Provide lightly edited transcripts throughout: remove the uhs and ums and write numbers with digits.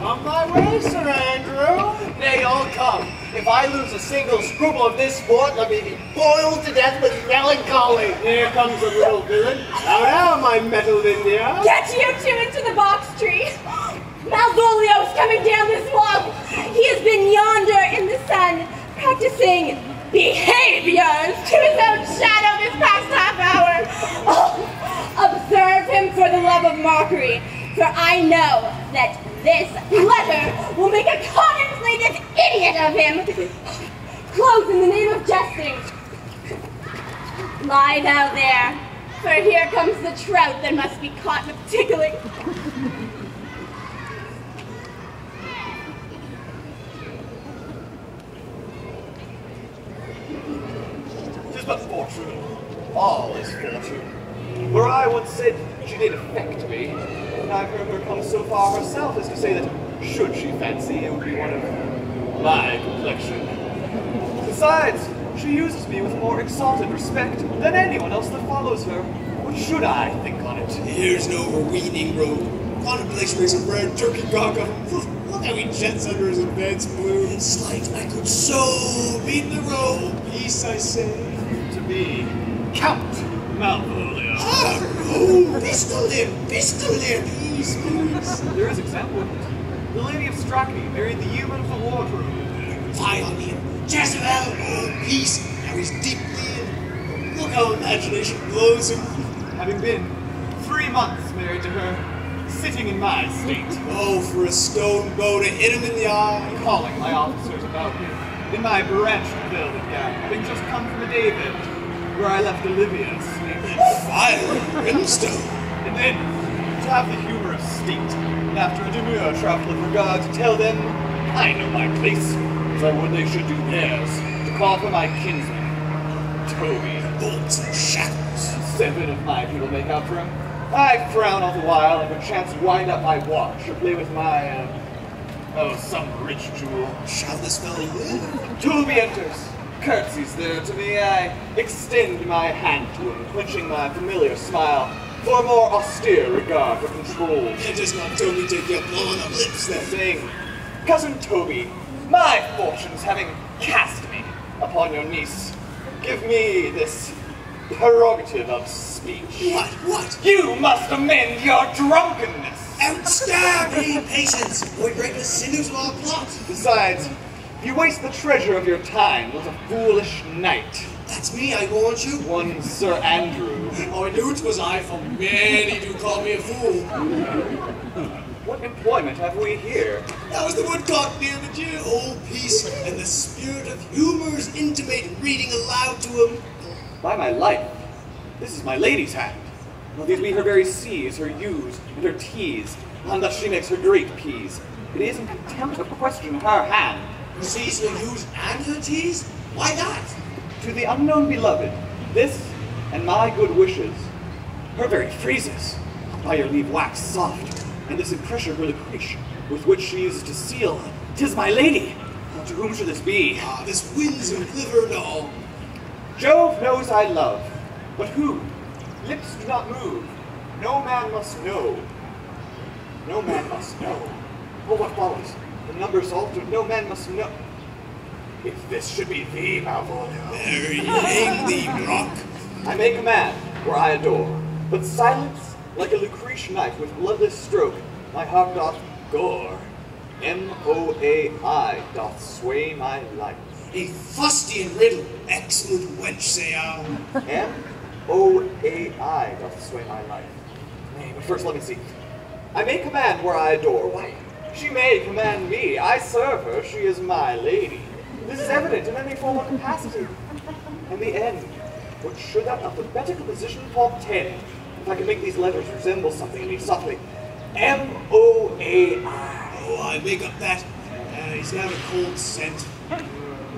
On my way, Sir Andrew. Nay, all come. If I lose a single scruple of this sport, let me be boiled to death with melancholy. Here comes a little villain. Now, my metal India. Get you two into the box tree. Malvolio's coming down this walk. He has been yonder in the sun, practicing behaviors to his own shadow this past half hour. Oh, observe him for the love of mockery, for I know that this letter will make a contemplative idiot of him. Close in the name of jesting. Lie thou there, for here comes the trout that must be caught with tickling. 'Tis but fortune, all is fortune. For I once said she did affect me, and I've heard her come so far herself as to say that, should she fancy, it would be one of my complexion. Besides, she uses me with more exalted respect than anyone else that follows her. What should I think on it? Here's no overweening road. Contemplation makes a rare turkey cock of. Look how he jets under his advanced bloom. Slight, I could so beat the road. Peace, I say. To be Count Malvolio. Ah, no! Pistol there, peace. There is example. The Lady of Strachey married the human of the wardrobe. Fie on him. Jezebel, oh, peace. Now he's deeply in. Look how imagination blows him. Having been 3 months married to her, sitting in my state. Oh, for a stone bow to hit him in the eye. Calling my officers about him in my branched velvet gown, having just come from a day event where I left Olivia asleep. Fire and brimstone. And then to have the humor of state, and after a demure trifle of regard to tell them I know my place, as I would they should do theirs, to call for my kinsman, Toby. Bolts and shackles. 7 of my people make out for him. I frown all the while and perchance wind up my watch or play with my, some rich jewel. Shall this fellow live? Toby enters, curtsies there to me. I extend my hand to him, clenching my familiar smile for a more austere regard for control. It does not Toby take your blow on the lips then. Saying, Cousin Toby, my fortunes having cast me upon your niece, give me this prerogative of speech. What? You must amend your drunkenness. Outstanding patience! Avoid breaking the sinews of our plot. Besides, you waste the treasure of your time with a foolish knight. That's me, I warned you. One Sir Andrew. Oh, I knew it was I, for many do call me a fool. What employment have we here? That was the woodcock near the Jew. Oh, peace, and the spirit of humor's intimate reading aloud to him. By my life, this is my lady's hand. Will these be her very C's, her U's, and her T's, and thus she makes her great P's. It is in contempt of question her hand. Her C's, her U's, and her T's? Why that? To the unknown beloved, this and my good wishes, her very phrases, by your leave wax soft, and this impressure her Lucretia, with which she uses to seal, 'tis my lady. Now, to whom should this be? Ah, this winds and liver and all. Jove knows I love, but who? Lips do not move. No man must know. No man must know. Well, what follows? The number's altered. No man must know. If this should be thee, Malvolio. There hang thee, Brock. I may command where I adore, but silence, like a Lucretian knife with bloodless stroke, my heart doth gore. M-O-A-I doth sway my life. A fustian riddle, excellent wench, say I. M-O-A-I doth sway my life. Nay, but first let me see. I may command where I adore. Why, she may command me. I serve her. She is my lady. This is evident in any formal capacity. In the end, what should that alphabetical position fall 10? If I could make these letters resemble something in me softly. M-O-A-I. Oh, I make up that. He's got a cold scent.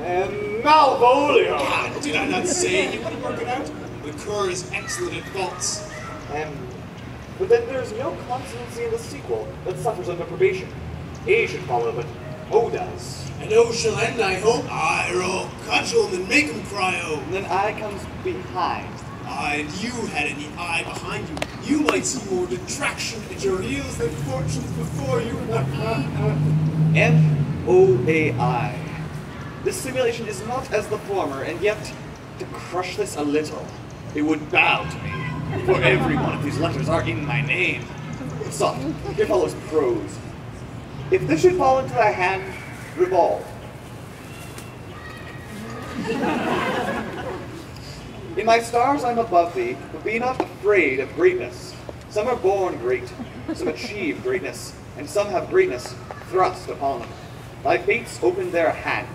And Malvolio. Ah, did I not say he would work it out? The cur is excellent at faults. But then there's no consonancy in the sequel that suffers under probation. A should follow, but O does. And O shall end, I hope. I roll cudgel and make him cry O. And then I comes behind. And you had any eye behind you, you might see more detraction at your heels than fortunes before you. FOAI. This simulation is not as the former, and yet, to crush this a little, it would bow to me, for every one of these letters are in my name. So, here follows prose. If this should fall into thy hand, revolve. In my stars I'm above thee, but be not afraid of greatness. Some are born great, some achieve greatness, and some have greatness thrust upon them. Thy fates open their hands.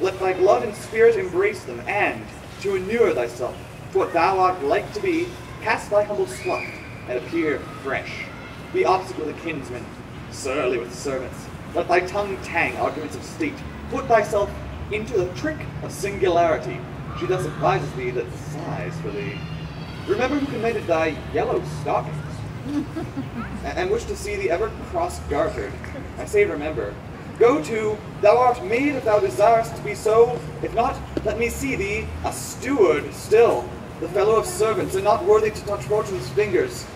Let thy blood and spirit embrace them, and, to inure thyself to what thou art like to be, cast thy humble slough, and appear fresh. Be obstinate with a kinsman, surly with servants. Let thy tongue tang arguments of state. Put thyself into the trick of singularity. She thus advises thee that sighs for thee. Remember who commended thy yellow stockings, and wish to see thee ever cross-gartered. I say remember. Go to, thou art made if thou desirest to be so. If not, let me see thee a steward still, the fellow of servants, and not worthy to touch fortune's fingers.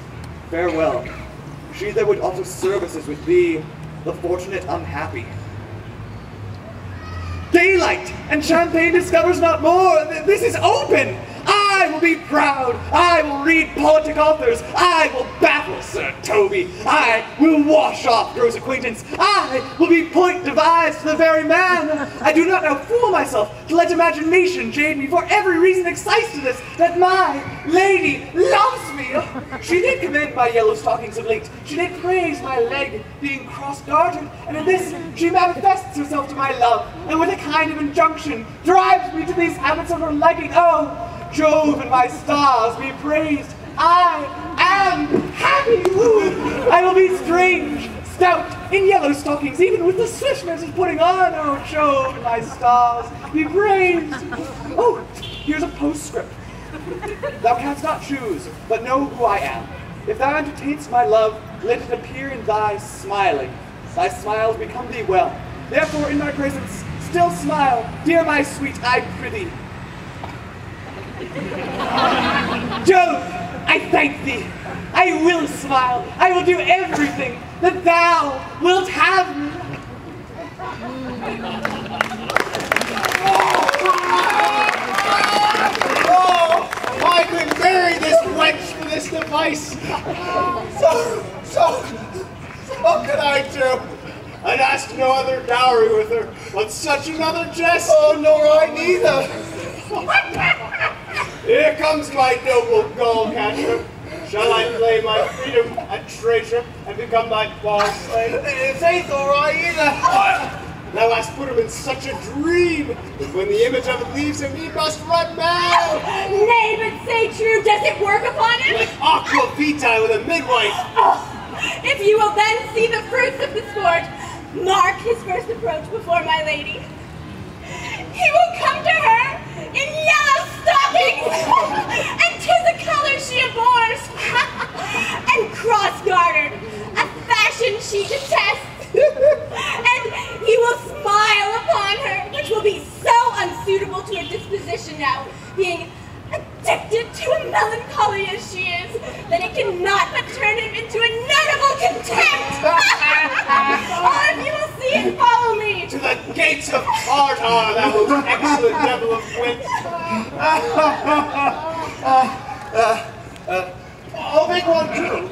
Farewell. She that would offer services with thee, the fortunate unhappy. Daylight, and champagne discovers not more. This is open. I will be proud. I will read politic authors. I will baffle Sir Toby. I will wash off gross acquaintance. I will be point devised to the very man. I do not now fool myself to let imagination jade me, for every reason excites to this, that my lady loves me. She did commend my yellow stockings of late. She did praise my leg being cross-gartered, and in this she manifests herself to my love, and with a kind of injunction drives me to these habits of her liking. Oh, Jove and my stars be praised. I am happy. Ooh, I will be strange, stout, in yellow stockings, even with the swishness of putting on. Oh, Jove and my stars be praised. Oh, here's a postscript. Thou canst not choose, but know who I am. If thou entertainst my love, let it appear in thy smiling. Thy smiles become thee well. Therefore, in my presence, still smile, dear my sweet, I prithee. Jove, I thank thee. I will smile. I will do everything that thou wilt have me. Oh, I could marry this wench for this device. So, what could I do? I'd ask no other dowry with her, but such another jest. Oh, nor I neither. Here comes my noble gull catcher. Shall I play my freedom at traitor and become thy ball slave? It ain't all right either. Thou hast put him in such a dream that when the image of it leaves him, he must run mad. Nay, but say true, does it work upon him? Like aqua vitae with a midwife. Oh, if you will then see the fruits of the sport, mark his first approach before my lady. He will come to her in yellow stockings, and 'tis a color she abhors, and cross-gartered, a fashion she detests. And he will smile upon her, which will be so unsuitable to her disposition now, being addicted to a melancholy as she is, that it cannot but turn him into a notable contempt. Oh, if you will see it, follow me. To the gates of Tartar, thou most excellent devil of wit. I'll make one too.